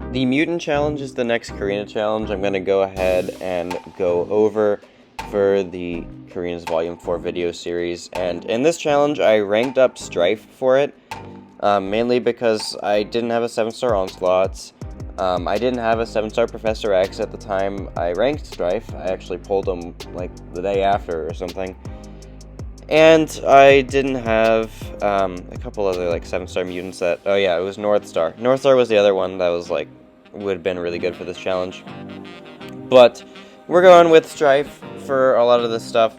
The Mutant Challenge is the next Carina challenge. I'm going to go ahead and go over for the Carina's Volume 4 video series. And in this challenge, I ranked up Strife for it, mainly because I didn't have a 7-star Onslaught. I didn't have a 7-star Professor X at the time I ranked Strife. I actually pulled him like the day after or something. And I didn't have a couple other like 7-star mutants that, oh yeah, it was Northstar. Northstar was the other one that was like, would have been really good for this challenge. But we're going with Strife for a lot of this stuff.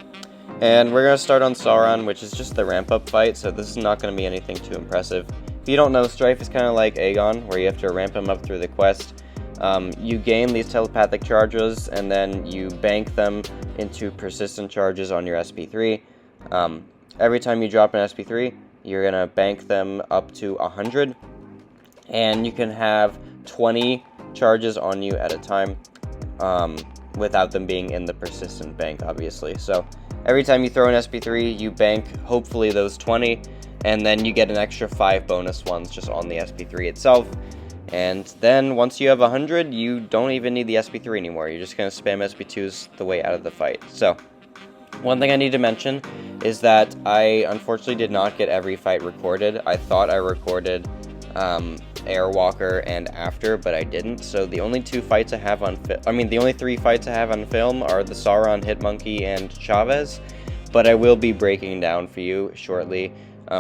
And we're going to start on Sauron, which is just the ramp-up fight, so this is not going to be anything too impressive. If you don't know, Strife is kind of like Aegon, where you have to ramp him up through the quest. You gain these telepathic charges, and then you bank them into persistent charges on your SP3. Every time you drop an SP3, you're going to bank them up to 100. And you can have 20 charges on you at a time, without them being in the persistent bank, obviously. So every time you throw an SP3, you bank, hopefully, those 20, and then you get an extra 5 bonus ones just on the SP3 itself. And then once you have 100, you don't even need the SP3 anymore. You're just going to spam SP2s the way out of the fight. So one thing I need to mention is that I unfortunately did not get every fight recorded. I thought I recorded Airwalker and After, but I didn't. So the only 2 fights I have on the only 3 fights I have on film are the Sauron, Hitmonkey, and Chavez. But I will be breaking down for you shortly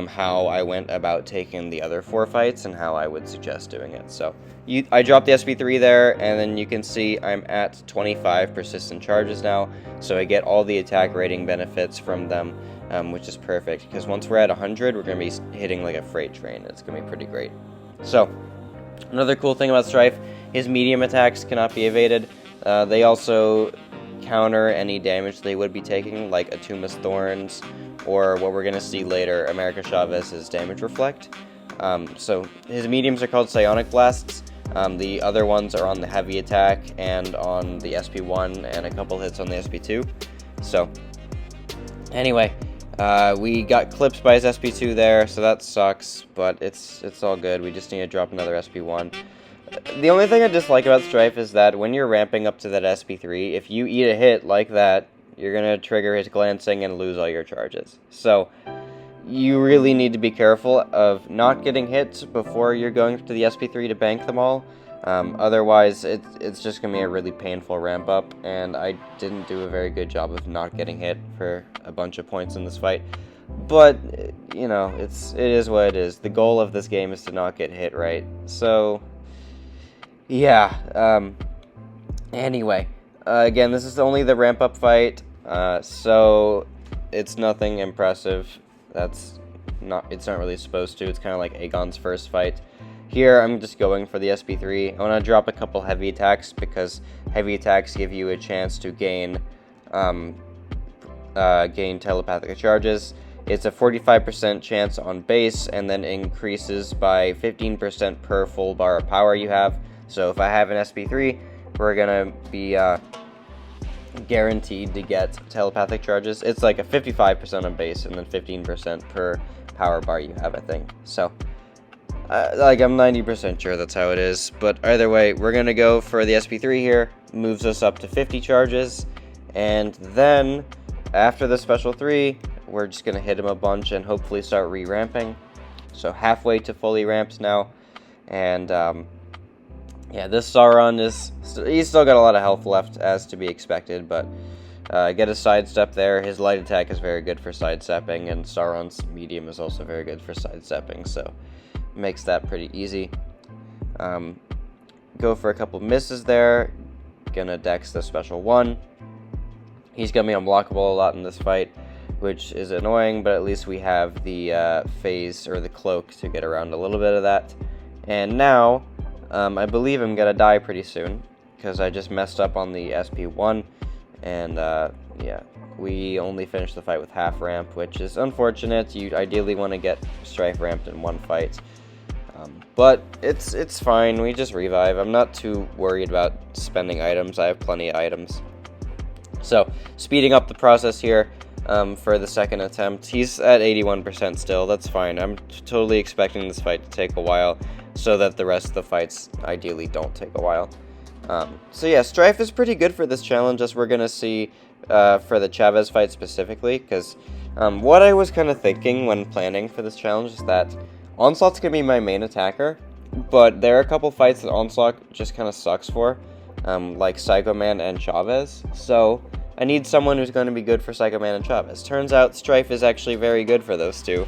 how I went about taking the other 4 fights and how I would suggest doing it. So I dropped the SP3 there, and then you can see I'm at 25 persistent charges now, so I get all the attack rating benefits from them, which is perfect, because once we're at 100, we're going to be hitting like a freight train. It's going to be pretty great. So, another cool thing about Strife is medium attacks cannot be evaded. They also counter any damage they would be taking, like Atuma's Thorns, or what we're going to see later, America Chavez's Damage Reflect. So his mediums are called Psionic Blasts. The other ones are on the heavy attack and on the SP1 and a couple hits on the SP2. So anyway, we got clipped by his SP2 there, so that sucks, but it's all good. We just need to drop another SP1. The only thing I dislike about Strife is that when you're ramping up to that SP3, if you eat a hit like that, you're going to trigger his glancing and lose all your charges. So you really need to be careful of not getting hit before you're going to the SP3 to bank them all. Otherwise, it's just going to be a really painful ramp up, and I didn't do a very good job of not getting hit for a bunch of points in this fight. But, you know, it is what it is. The goal of this game is to not get hit, right? So yeah, anyway, again, this is only the ramp-up fight, so it's nothing impressive. It's not really supposed to. It's kind of like Aegon's first fight. Here, I'm just going for the SP3. I want to drop a couple heavy attacks, because heavy attacks give you a chance to gain telepathic charges. It's a 45% chance on base, and then increases by 15% per full bar of power you have. So if I have an SP3, we're going to be guaranteed to get telepathic charges. It's like a 55% on base and then 15% per power bar you have, I think. So, like, I'm 90% sure that's how it is. But either way, we're going to go for the SP3 here. Moves us up to 50 charges. And then, after the special 3, we're just going to hit him a bunch and hopefully start re-ramping. So halfway to fully ramped now. And, yeah, this Sauron he's still got a lot of health left, as to be expected, but get a sidestep there. His light attack is very good for sidestepping, and Sauron's medium is also very good for sidestepping, so makes that pretty easy. Go for a couple misses there. Gonna dex the special 1. He's gonna be unblockable a lot in this fight, which is annoying, but at least we have the phase, or the cloak, to get around a little bit of that. And now I believe I'm gonna die pretty soon, because I just messed up on the SP1, and yeah, we only finished the fight with half ramp, which is unfortunate. You ideally want to get Strife ramped in one fight, but it's fine. We just revive. I'm not too worried about spending items. I have plenty of items. So speeding up the process here, for the second attempt. He's at 81% still. That's fine. I'm totally expecting this fight to take a while, so that the rest of the fights ideally don't take a while. So yeah, Strife is pretty good for this challenge, as we're gonna see for the Chavez fight specifically, because what I was kind of thinking when planning for this challenge is that Onslaught's gonna be my main attacker, but there are a couple fights that Onslaught just kind of sucks for, like Psycho Man and Chavez, so I need someone who's going to be good for Psycho Man and Chavez. Turns out Strife is actually very good for those two,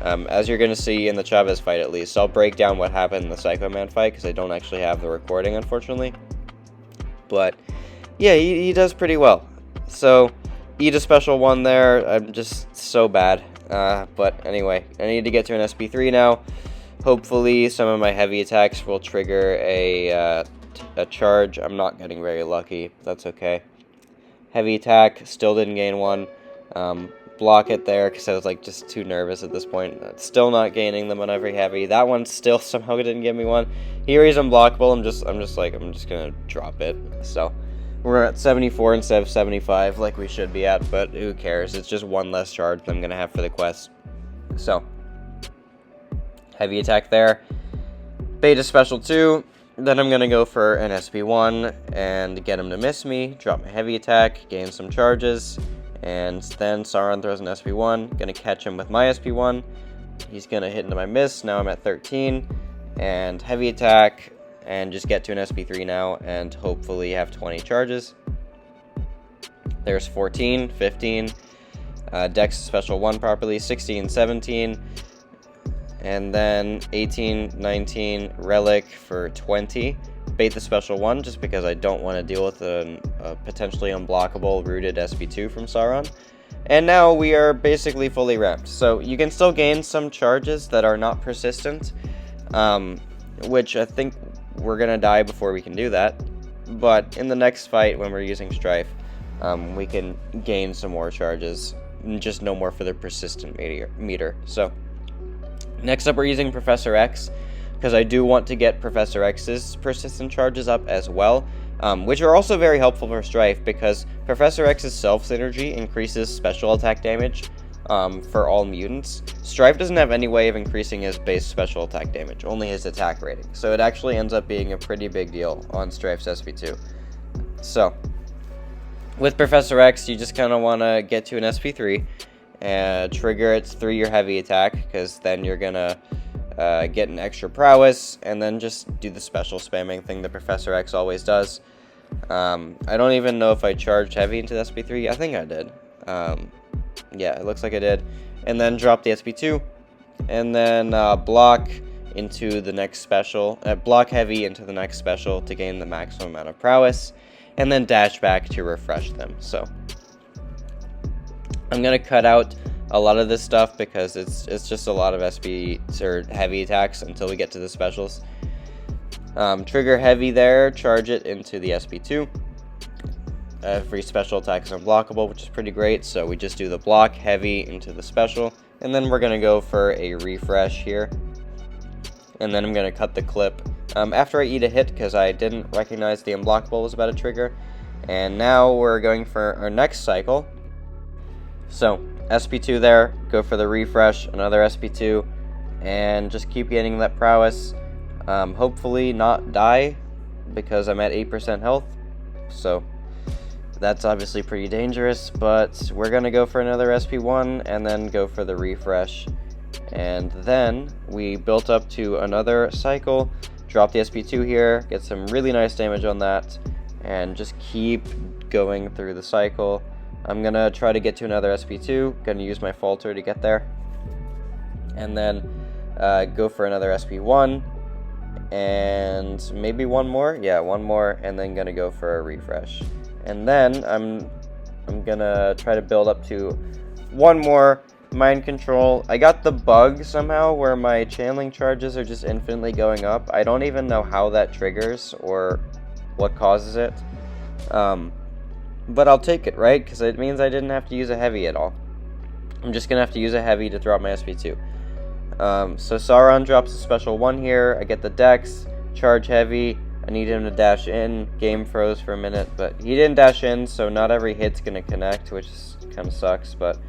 as you're going to see in the Chavez fight at least. I'll break down what happened in the Psycho Man fight, because I don't actually have the recording, unfortunately. But yeah, he does pretty well. So, eat a special one there. I'm just so bad. But anyway, I need to get to an SP3 now. Hopefully, some of my heavy attacks will trigger a charge. I'm not getting very lucky. That's okay. Heavy attack, still didn't gain one. Block it there, because I was like just too nervous at this point. Still not gaining them on every heavy. That one still somehow didn't give me one. Here he's unblockable. I'm just gonna drop it. So we're at 74 instead of 75, like we should be at, but who cares? It's just one less charge that I'm gonna have for the quest. So heavy attack there. Beta special 2. Then I'm going to go for an SP1 and get him to miss me, drop my heavy attack, gain some charges, and then Sauron throws an SP1, going to catch him with my SP1. He's going to hit into my miss. Now I'm at 13, and heavy attack, and just get to an SP3 now, and hopefully have 20 charges. There's 14, 15, Dex special 1 properly, 16, 17, and then 18, 19, Relic for 20. Bait the special 1 just because I don't want to deal with a potentially unblockable rooted SP2 from Sauron. And now we are basically fully ramped. So you can still gain some charges that are not persistent, which I think we're going to die before we can do that. But in the next fight, when we're using Strife, we can gain some more charges, just no more for the persistent meter. So next up, we're using Professor X, because I do want to get Professor X's persistent charges up as well, which are also very helpful for Strife, because Professor X's self-synergy increases special attack damage for all mutants. Strife doesn't have any way of increasing his base special attack damage, only his attack rating, so it actually ends up being a pretty big deal on Strife's SP2. So, with Professor X, you just kind of want to get to an SP3, and trigger it through your heavy attack, because then you're gonna get an extra prowess, and then just do the special spamming thing that Professor X always does. I don't even know if I charged heavy into the SP3. I think I did. Yeah, it looks like I did. And then drop the SP2, and then block into the next special. Block heavy into the next special to gain the maximum amount of prowess, and then dash back to refresh them. So I'm gonna cut out a lot of this stuff because it's just a lot of SP or heavy attacks until we get to the specials. Trigger heavy there, charge it into the SP2. Every special attack is unblockable, which is pretty great, so we just do the block heavy into the special, and then we're gonna go for a refresh here, and then I'm gonna cut the clip after I eat a hit, because I didn't recognize the unblockable was about to trigger. And now we're going for our next cycle. So SP2 there, go for the refresh, another SP2, and just keep getting that prowess. Hopefully not die, because I'm at 8% health, so that's obviously pretty dangerous, but we're gonna go for another SP1 and then go for the refresh. And then we built up to another cycle, drop the SP2 here, get some really nice damage on that, and just keep going through the cycle. I'm gonna try to get to another SP2, gonna use my falter to get there, and then go for another SP1, and maybe one more, yeah, one more, and then gonna go for a refresh. And then I'm gonna try to build up to one more mind control. I got the bug somehow where my channeling charges are just infinitely going up. I don't even know how that triggers or what causes it. But I'll take it, right? Because it means I didn't have to use a heavy at all. I'm just gonna have to use a heavy to drop my SP2. So Sauron drops a special 1 here. I get the Dex, charge heavy, I need him to dash in. Game froze for a minute, but he didn't dash in, so not every hit's gonna connect, which kind of sucks, but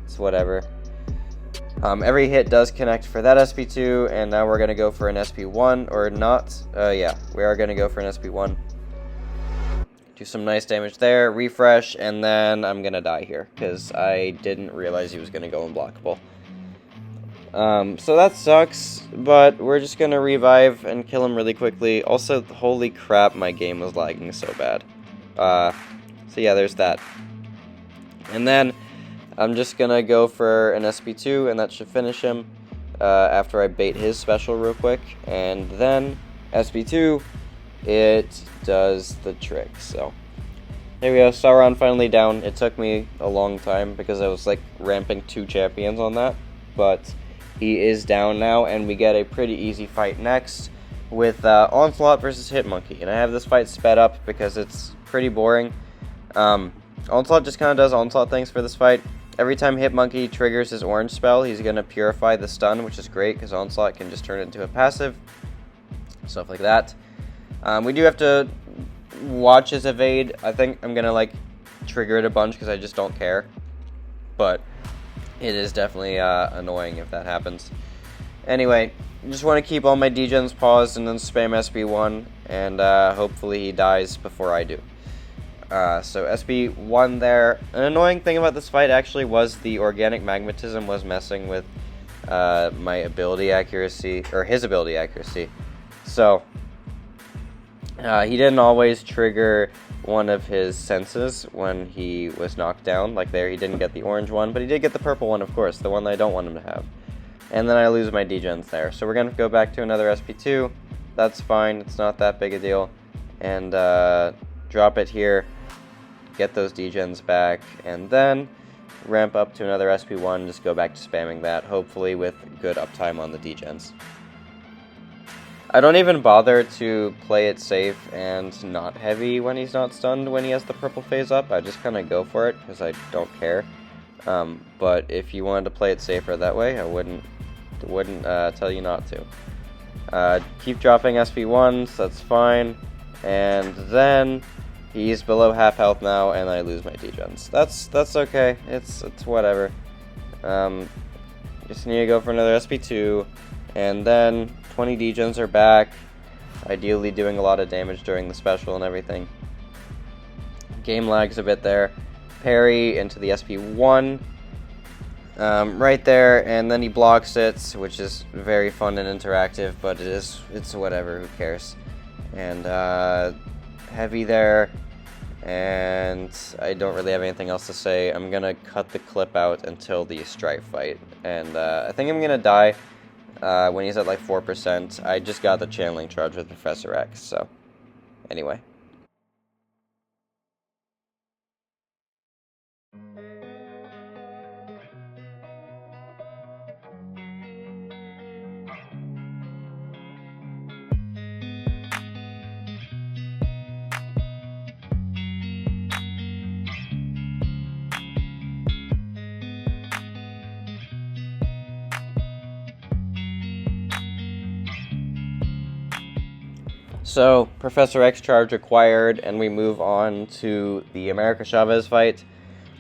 it's whatever. Every hit does connect for that SP2, and now we're gonna go for an SP1, or not. Yeah, we are gonna go for an SP1. Do some nice damage there, refresh, and then I'm gonna die here, because I didn't realize he was gonna go unblockable. So that sucks, but we're just gonna revive and kill him really quickly. Also, holy crap, my game was lagging so bad. So yeah, there's that. And then, I'm just gonna go for an SP2, and that should finish him, after I bait his special real quick. And then, SP2, it does the trick, so. There we go, Sauron finally down. It took me a long time, because I was, like, ramping 2 champions on that, but he is down now, and we get a pretty easy fight next with Onslaught versus Hitmonkey. And I have this fight sped up because it's pretty boring. Onslaught just kind of does Onslaught things for this fight. Every time Hitmonkey triggers his orange spell, he's going to purify the stun, which is great because Onslaught can just turn it into a passive. Stuff like that. We do have to watch his evade. I think I'm going to like trigger it a bunch because I just don't care. But it is definitely annoying if that happens. Anyway, just want to keep all my degens paused and then spam SB1, and hopefully he dies before I do. So SB1 there. An annoying thing about this fight actually was the organic magnetism was messing with my ability accuracy, or his ability accuracy. So he didn't always trigger one of his senses when he was knocked down. Like there, he didn't get the orange one, but he did get the purple one, of course, the one that I don't want him to have. And then I lose my degens there. So we're going to go back to another SP2. That's fine. It's not that big a deal. And drop it here. Get those degens back. And then ramp up to another SP1. Just go back to spamming that, hopefully with good uptime on the degens. I don't even bother to play it safe and not heavy when he's not stunned when he has the purple phase up. I just kind of go for it because I don't care. But if you wanted to play it safer that way, I wouldn't tell you not to. Keep dropping SP1s, that's fine. And then he's below half health now, and I lose my degens. That's okay. It's whatever. Just need to go for another SP2, and then 20 degens are back, ideally doing a lot of damage during the special and everything. Game lags a bit there. Parry into the SP1 right there, and then he blocks it, which is very fun and interactive, but it's whatever, who cares. And heavy there, and I don't really have anything else to say. I'm gonna cut the clip out until the Strife fight, and I think I'm gonna die when he's at like 4%. I just got the channeling charge with Professor X, so anyway. So, Professor X charge acquired, and we move on to the Chavez fight,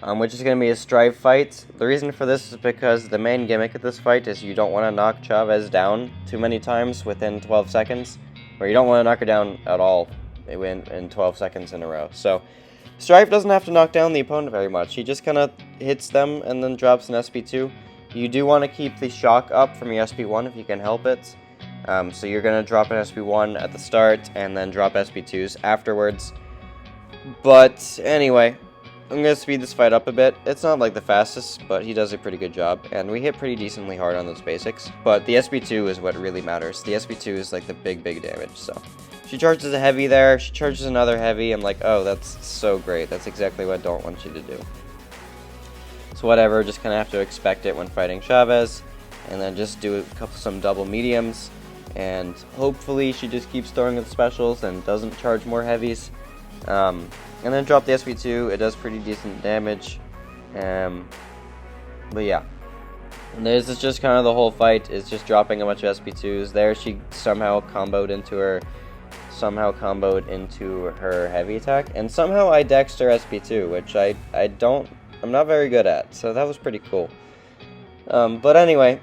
which is going to be a Strife fight. The reason for this is because the main gimmick of this fight is you don't want to knock Chavez down too many times within 12 seconds, or you don't want to knock her down at all in 12 seconds in a row. So, Strife doesn't have to knock down the opponent very much. He just kind of hits them and then drops an SP2. You do want to keep the shock up from your SP1 if you can help it. So you're going to drop an SP1 at the start and then drop SP2s afterwards. But anyway, I'm going to speed this fight up a bit. It's not like the fastest, but he does a pretty good job. And we hit pretty decently hard on those basics. But the SP2 is what really matters. The SP2 is like the big damage. So she charges a heavy there. She charges another heavy. I'm like, oh, that's so great. That's exactly what I don't want you to do. So whatever, just kind of have to expect it when fighting Chavez. And then just do some double mediums. And hopefully she just keeps throwing the specials and doesn't charge more heavies. And then drop the SP2. It does pretty decent damage. But yeah. And this is just kind of the whole fight. Is just dropping a bunch of SP2s. There she somehow comboed into her somehow comboed into her heavy attack, and somehow I dexed her SP2, which I'm not very good at, so that was pretty cool. But anyway,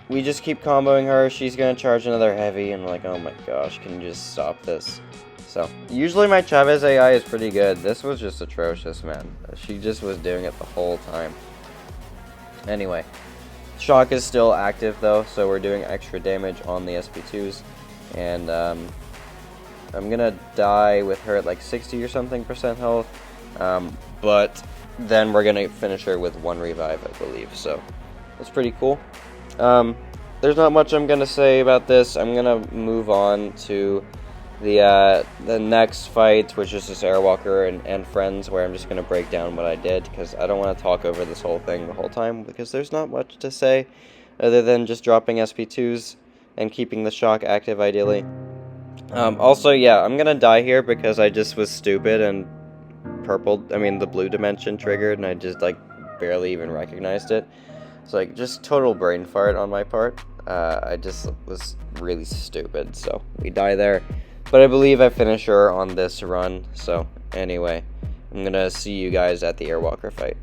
we just keep comboing her. She's gonna charge another heavy, and like, oh my gosh, can you just stop this? So, usually my Chavez AI is pretty good. This was just atrocious, man. She just was doing it the whole time. Anyway, shock is still active though, so we're doing extra damage on the SP2s. And I'm gonna die with her at like 60 or something % health. But then we're gonna finish her with 1 revive, I believe. So, that's pretty cool. There's not much I'm gonna say about this. I'm gonna move on to the next fight, which is this Airwalker and friends, where I'm just going to break down what I did, because I don't want to talk over this whole thing the whole time, because there's not much to say other than just dropping SP2s and keeping the shock active ideally. Also, yeah, I'm going to die here because I just was stupid and the blue dimension triggered, and I just like barely even recognized it. It's like just total brain fart on my part. I just was really stupid, so we die there. But I believe I finish her on this run, so anyway, I'm gonna see you guys at the Airwalker fight.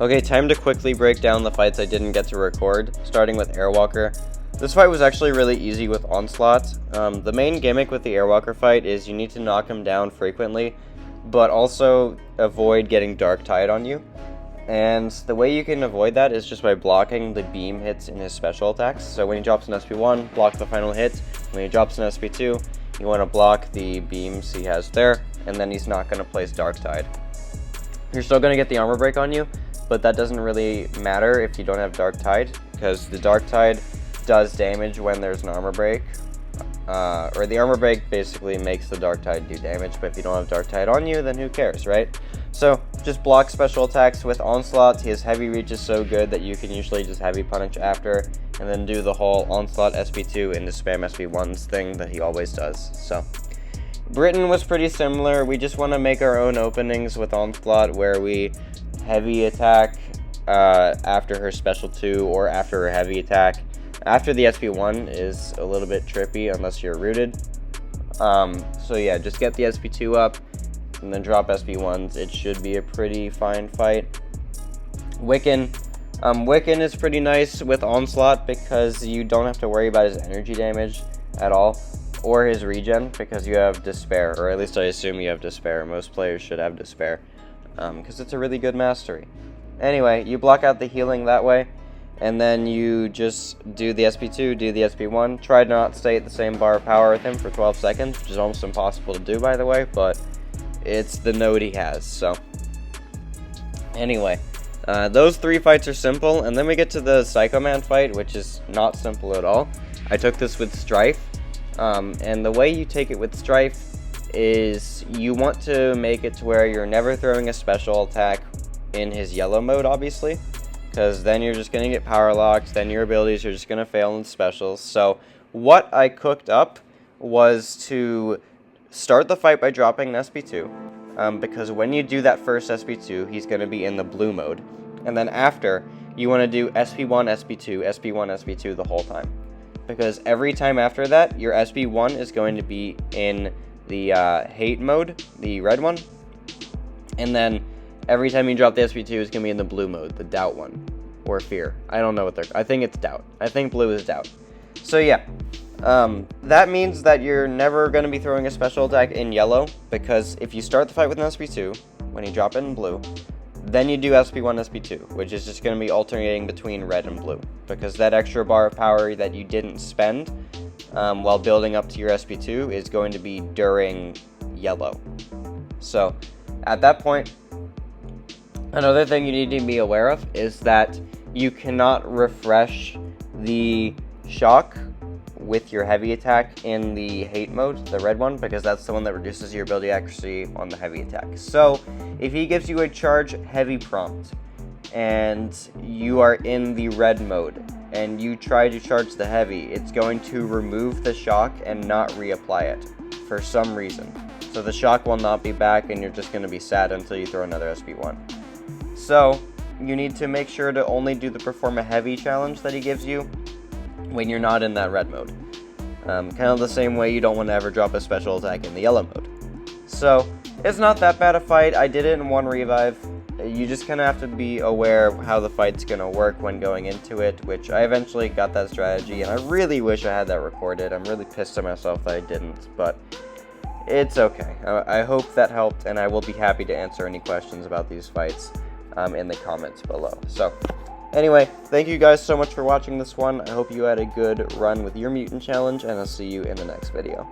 Okay, time to quickly break down the fights I didn't get to record, starting with Airwalker. This fight was actually really easy with Onslaught. The main gimmick with the Airwalker fight is you need to knock him down frequently, but also avoid getting Dark Tide on you. And the way you can avoid that is just by blocking the beam hits in his special attacks. So when he drops an SP1, block the final hit. When he drops an SP2, you want to block the beams he has there, and then he's not going to place Dark Tide. You're still going to get the armor break on you, but that doesn't really matter if you don't have Dark Tide, because the Dark Tide does damage when there's an armor break. Or the armor break basically makes the Dark Tide do damage, but if you don't have Dark Tide on you, then who cares, right? So, just block special attacks with Onslaught. His heavy reach is so good that you can usually just heavy punish after, and then do the whole Onslaught SP2 into spam SP1s thing that he always does. So, Britain was pretty similar. We just want to make our own openings with Onslaught where we heavy attack after her special 2 or after her heavy attack. After the SP1 is a little bit trippy unless you're rooted. So yeah, just get the SP2 up and then drop SP1s. It should be a pretty fine fight. Wiccan. Wiccan is pretty nice with Onslaught because you don't have to worry about his energy damage at all, or his regen, because you have Despair, or at least I assume you have Despair. Most players should have Despair, because it's a really good mastery. Anyway, you block out the healing that way, and then you just do the SP2, do the SP1. Try to not stay at the same bar of power with him for 12 seconds, which is almost impossible to do, by the way, but it's the node he has, so. Anyway, those 3 fights are simple, and then we get to the Psycho Man fight, which is not simple at all. I took this with Strife, and the way you take it with Strife is you want to make it to where you're never throwing a special attack in his yellow mode, obviously, because then you're just going to get power locked, then your abilities are just going to fail in specials. So what I cooked up was to start the fight by dropping an SP2, because when you do that first SP2, he's going to be in the blue mode, and then after, you want to do SP1, SP2, SP1, SP2 the whole time, because every time after that, your SP1 is going to be in the hate mode, the red one, and then every time you drop the SP2 is going to be in the blue mode, the doubt one, or fear. I don't know what I think it's doubt. I think blue is doubt. So yeah, that means that you're never going to be throwing a special attack in yellow, because if you start the fight with an SP2, when you drop it in blue, then you do SP1, SP2, which is just going to be alternating between red and blue, because that extra bar of power that you didn't spend while building up to your SP2 is going to be during yellow. So at that point, another thing you need to be aware of is that you cannot refresh the shock with your heavy attack in the hate mode, the red one, because that's the one that reduces your ability accuracy on the heavy attack. So if he gives you a charge heavy prompt and you are in the red mode and you try to charge the heavy, it's going to remove the shock and not reapply it for some reason. So the shock will not be back and you're just going to be sad until you throw another SP1. So you need to make sure to only do the perform a heavy challenge that he gives you when you're not in that red mode. Kind of the same way you don't want to ever drop a special attack in the yellow mode. So it's not that bad a fight. I did it in 1 revive. You just kind of have to be aware of how the fight's going to work when going into it, which I eventually got that strategy, and I really wish I had that recorded. I'm really pissed at myself that I didn't, but it's okay. I hope that helped, and I will be happy to answer any questions about these fights in the comments below. So anyway, thank you guys so much for watching this one. I hope you had a good run with your mutant challenge, and I'll see you in the next video.